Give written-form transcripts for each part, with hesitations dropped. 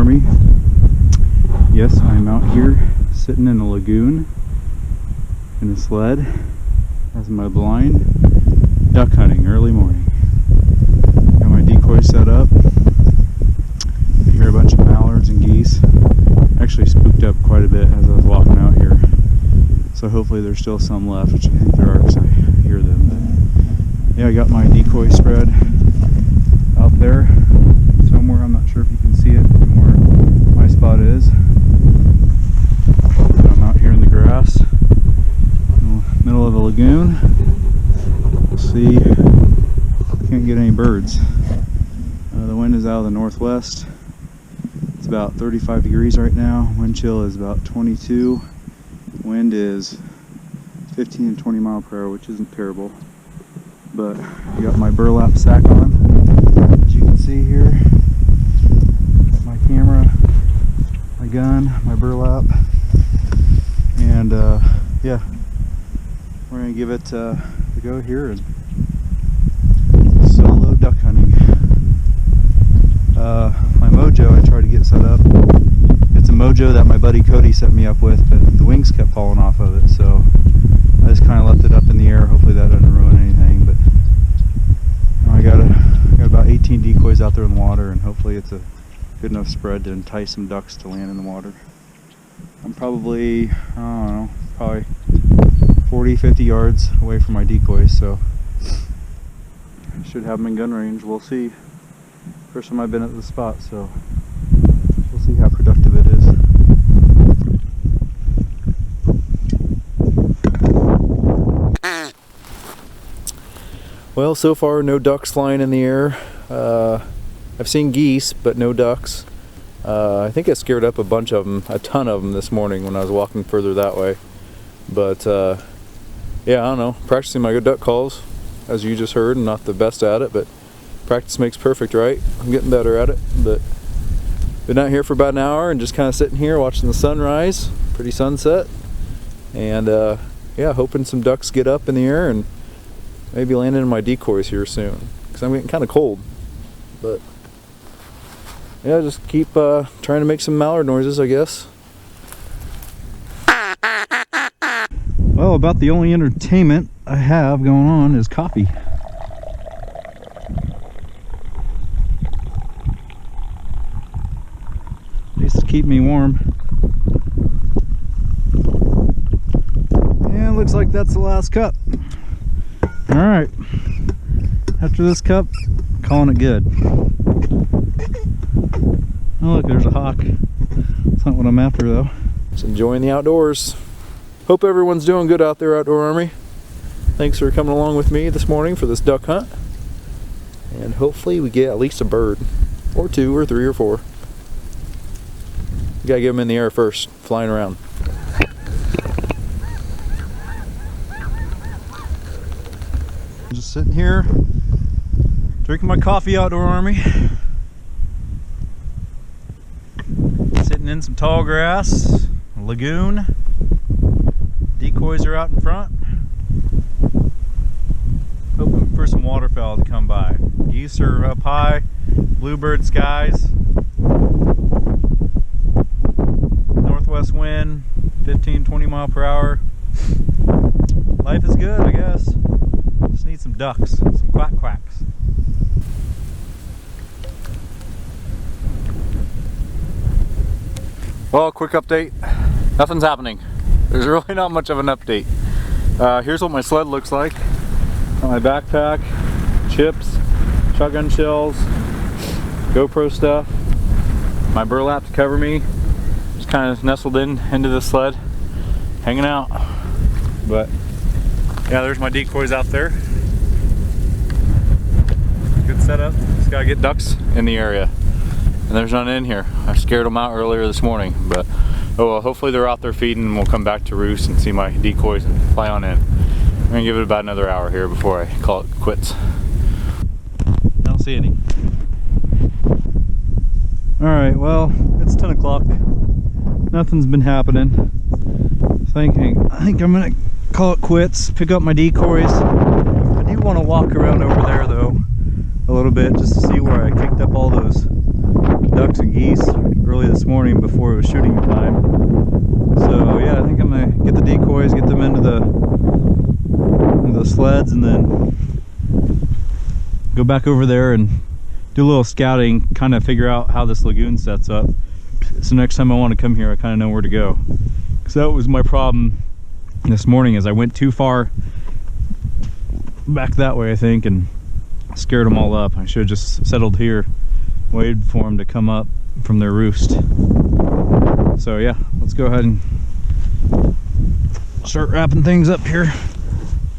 Army. Yes, I'm out here sitting in a lagoon in a sled as my blind, duck hunting early morning. Got my decoy set up. I hear a bunch of mallards and geese. Actually spooked up quite a bit as I was walking out here. So hopefully there's still some left, which I think there are because I hear them. But yeah, I got my decoy spread out there somewhere. I'm not sure if you can see it from where my spot is. I'm out here in the grass, in the middle of a lagoon. We'll see. Can't get any birds. The wind is out of the northwest. It's about 35 degrees right now. Wind chill is about 22. Wind is 15 to 20 mile per hour, which isn't terrible. But I got my burlap sack on, as you can see here. Got my camera, my gun, my burlap, and yeah, we're gonna give it a go here and solo duck hunting. My mojo I tried to get set up. It's a mojo that my buddy Cody set me up with, but the wings kept falling off of it, so I just kind of left it up in the air. Hopefully that doesn't ruin anything. But I got about 18 decoys out there in the water, and hopefully it's a good enough spread to entice some ducks to land in the water. I'm probably, I don't know, probably 40-50 yards away from my decoys, so I should have them in gun range. We'll see. First time I've been at the spot, so we'll see how productive it is. Well, so far no ducks flying in the air. I've seen geese, but no ducks. I think I scared up a bunch of them, a ton of them this morning when I was walking further that way. But yeah, I don't know, practicing my good duck calls, as you just heard. I'm not the best at it, but practice makes perfect, right? I'm getting better at it. But been out here for about an hour and just kind of sitting here watching the sunrise. Pretty sunset. And yeah, hoping some ducks get up in the air and maybe landing in my decoys here soon, because I'm getting kind of cold. But yeah, just keep trying to make some mallard noises, I guess. Well, about the only entertainment I have going on is coffee. At least to keep me warm. And looks like that's the last cup. Alright, after this cup, calling it good. Oh look, there's a hawk. That's not what I'm after though. Just enjoying the outdoors. Hope everyone's doing good out there, Outdoor Army. Thanks for coming along with me this morning for this duck hunt. And hopefully we get at least a bird, or two, or three, or four. You gotta get them in the air first, flying around. I'm just sitting here, drinking my coffee, Outdoor Army. Sitting in some tall grass, a lagoon. Decoys are out in front. Hoping for some waterfowl to come by. Geese are up high, bluebird skies. Northwest wind, 15-20 mile per hour. Life is good, I guess. Just need some ducks, some quack quacks. Well, quick update. Nothing's happening. There's really not much of an update. Here's what my sled looks like. Got my backpack, chips, shotgun shells, GoPro stuff, my burlap to cover me. Just kind of nestled into the sled, hanging out. But yeah, there's my decoys out there. Good setup. Just gotta get ducks in the area. And there's none in here. I scared them out earlier this morning, but oh well, hopefully they're out there feeding and we'll come back to roost and see my decoys and fly on in. I'm gonna give it about another hour here before I call it quits. I don't see any. Alright, well, it's 10 o'clock. Nothing's been happening. I think I'm gonna call it quits, pick up my decoys. I do want to walk around over there though a little bit just to see where I kicked up all those ducks and geese earlier early this morning before it was shooting time. So yeah, I think I'm gonna get the decoys, get them into the sleds, and then go back over there and do a little scouting, kind of figure out how this lagoon sets up. So next time I want to come here, I kind of know where to go. Because that was my problem this morning, is I went too far back that way, I think, and scared them all up. I should have just settled here, waited for them to come up from their roost. So yeah, let's go ahead and start wrapping things up here.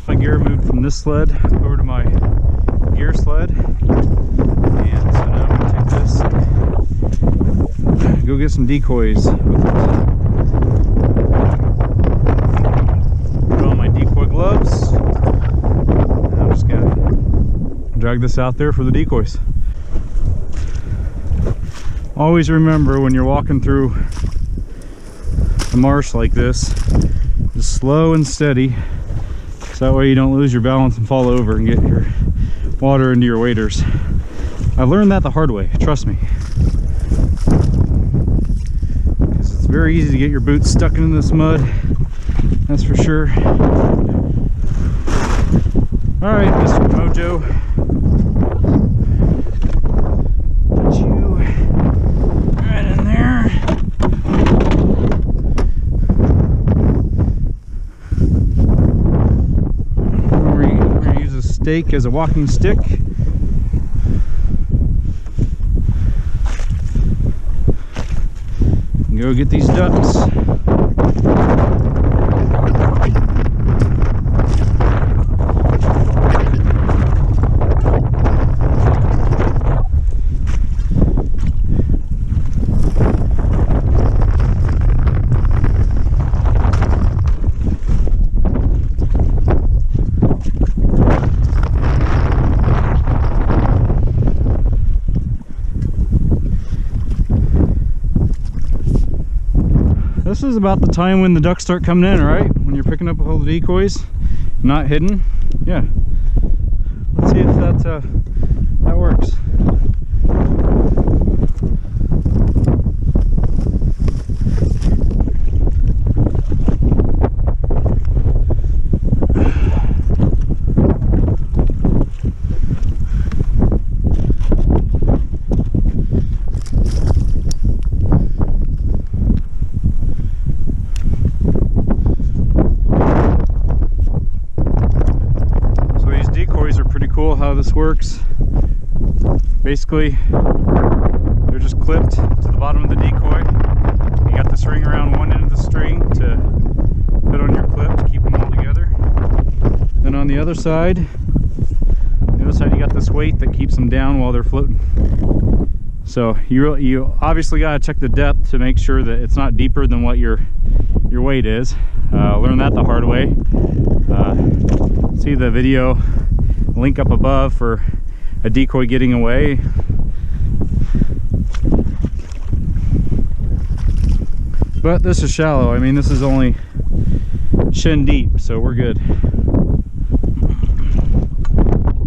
My gear moved from this sled over to my gear sled, and so now I'm gonna take this and go get some decoys with it. Put on my decoy gloves, and I'm just gonna drag this out there for the decoys. Always remember, when you're walking through a marsh like this, just slow and steady, so that way you don't lose your balance and fall over and get your water into your waders. I learned that the hard way, trust me. Because it's very easy to get your boots stuck in this mud, that's for sure. Alright, Mr. Mojo. Put you right in there. We're gonna use a stake as a walking stick. Go get these ducks. This is about the time when the ducks start coming in, right? When you're picking up all the decoys, not hidden. Yeah. Let's see if that works. How this works. Basically, they're just clipped to the bottom of the decoy. You got the string around one end of the string to put on your clip to keep them all together. Then on the other side, you got this weight that keeps them down while they're floating. So you obviously got to check the depth to make sure that it's not deeper than what your weight is. Learn that the hard way. See the video link up above for a decoy getting away. But this is shallow. I mean, this is only shin deep, so we're good.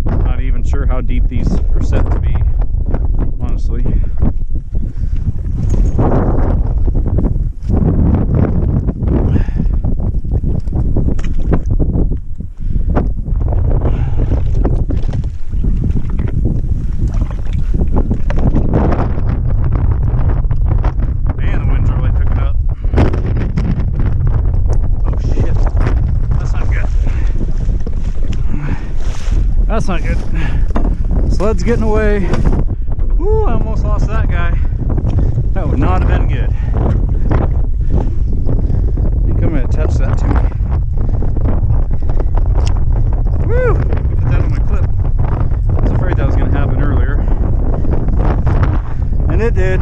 Not even sure how deep these are set to be, honestly. That's not good. Sled's getting away. Ooh, I almost lost that guy. That would not have been good. I think I'm going to attach that to me. Woo! Put that on my clip. I was afraid that was going to happen earlier. And it did.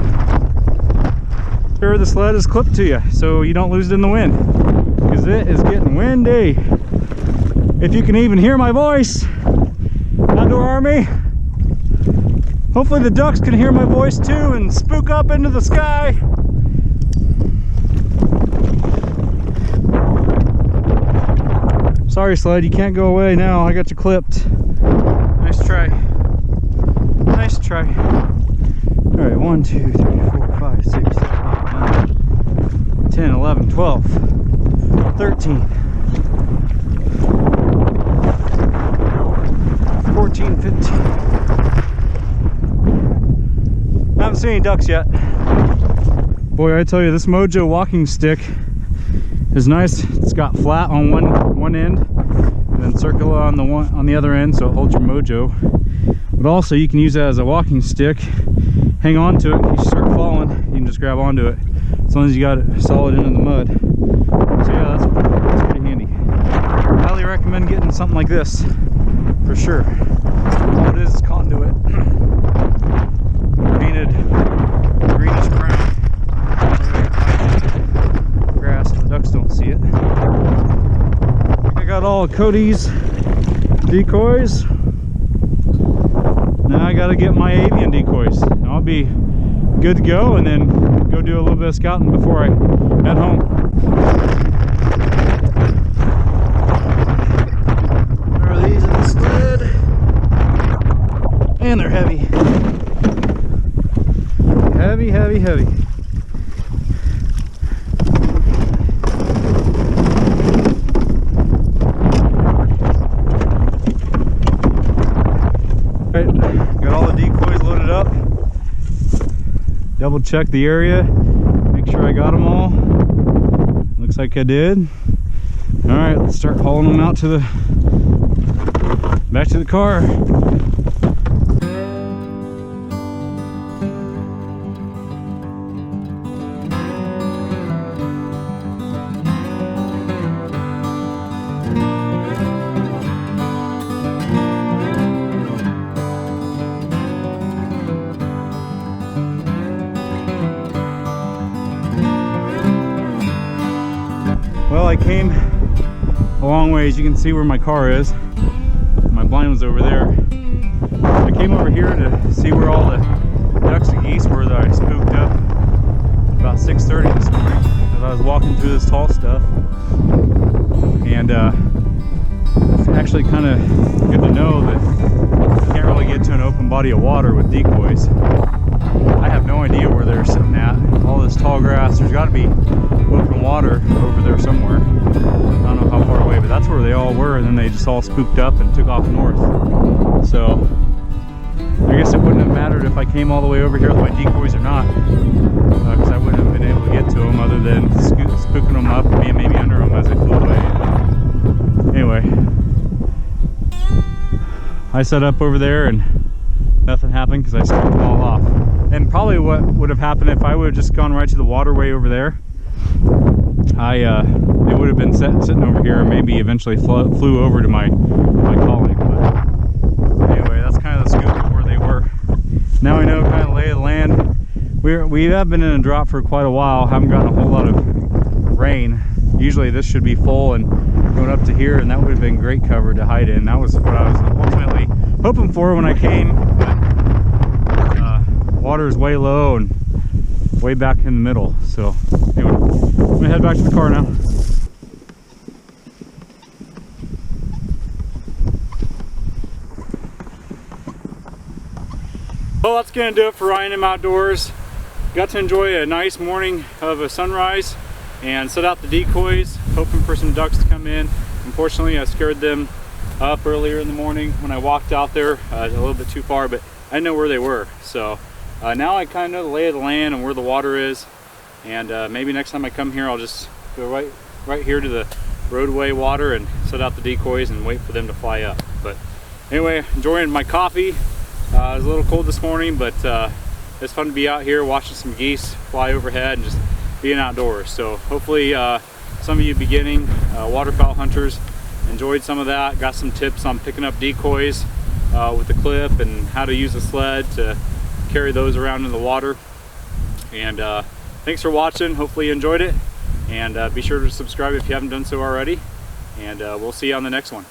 Sure, the sled is clipped to you so you don't lose it in the wind. Because it is getting windy. If you can even hear my voice. Outdoor Army. Hopefully the ducks can hear my voice too and spook up into the sky. Sorry, sled, you can't go away now. I got you clipped. Nice try. Nice try. All right, 1, 2, 3, 4, 5, 5, 6, 7, 8, 9, 10, 11, 12, 13, 14, 15. I haven't seen any ducks yet. Boy, I tell you, this Mojo walking stick is nice. It's got flat on one end and then circular on the other end, so it holds your Mojo. But also you can use that as a walking stick. Hang on to it in case you start falling. You can just grab onto it as long as you got it solid into the mud. So yeah, that's pretty handy. Highly recommend getting something like this for sure. All it is conduit. Painted greenish brown. Grass so the ducks don't see it. I got all of Cody's decoys. Now I gotta get my avian decoys. And I'll be good to go and then go do a little bit of scouting before I head home. There are these in the sled. And they're heavy. Heavy, heavy, heavy. Got all the decoys loaded up. Double check the area, make sure I got them all. Looks like I did. All right, let's start hauling them out to back to the car. Well, I came a long ways. You can see where my car is. My blind was over there. I came over here to see where all the ducks and geese were that I spooked up about 6:30 this morning as I was walking through this tall stuff. And it's actually kind of good to know that you can't really get to an open body of water with decoys. I have no idea where they're sitting at. All this tall grass, there's got to be open water over there somewhere. I don't know how far away, but that's where they all were, and then they just all spooked up and took off north. So I guess it wouldn't have mattered if I came all the way over here with my decoys or not, because I wouldn't have been able to get to them other than spooking them up and being maybe under them as they flew away. Anyway, I set up over there and nothing happened because I spooked them all off. And probably what would have happened if I would have just gone right to the waterway over there, they would have been sitting over here and maybe eventually flew over to my colony. But anyway, that's kind of the scoop of where they were. Now I know kind of the lay of the land. We have been in a drought for quite a while, haven't gotten a whole lot of rain. Usually this should be full and going up to here, and that would have been great cover to hide in. That was what I was ultimately hoping for when I came, but water is way low and way back in the middle. So anyway, I'm gonna head back to the car now. Well, that's gonna do it for Ryan and Outdoors. Got to enjoy a nice morning of a sunrise and set out the decoys, hoping for some ducks to come in. Unfortunately, I scared them up earlier in the morning when I walked out there a little bit too far, but I didn't know where they were. So now I kind of know the lay of the land and where the water is, and maybe next time I come here I'll just go right here to the roadway water and set out the decoys and wait for them to fly up. But anyway, enjoying my coffee. It was a little cold this morning, but it's fun to be out here watching some geese fly overhead and just being outdoors. So hopefully some of you beginning waterfowl hunters enjoyed some of that, got some tips on picking up decoys with the clip and how to use a sled to carry those around in the water. And thanks for watching. Hopefully you enjoyed it, and be sure to subscribe if you haven't done so already, and we'll see you on the next one.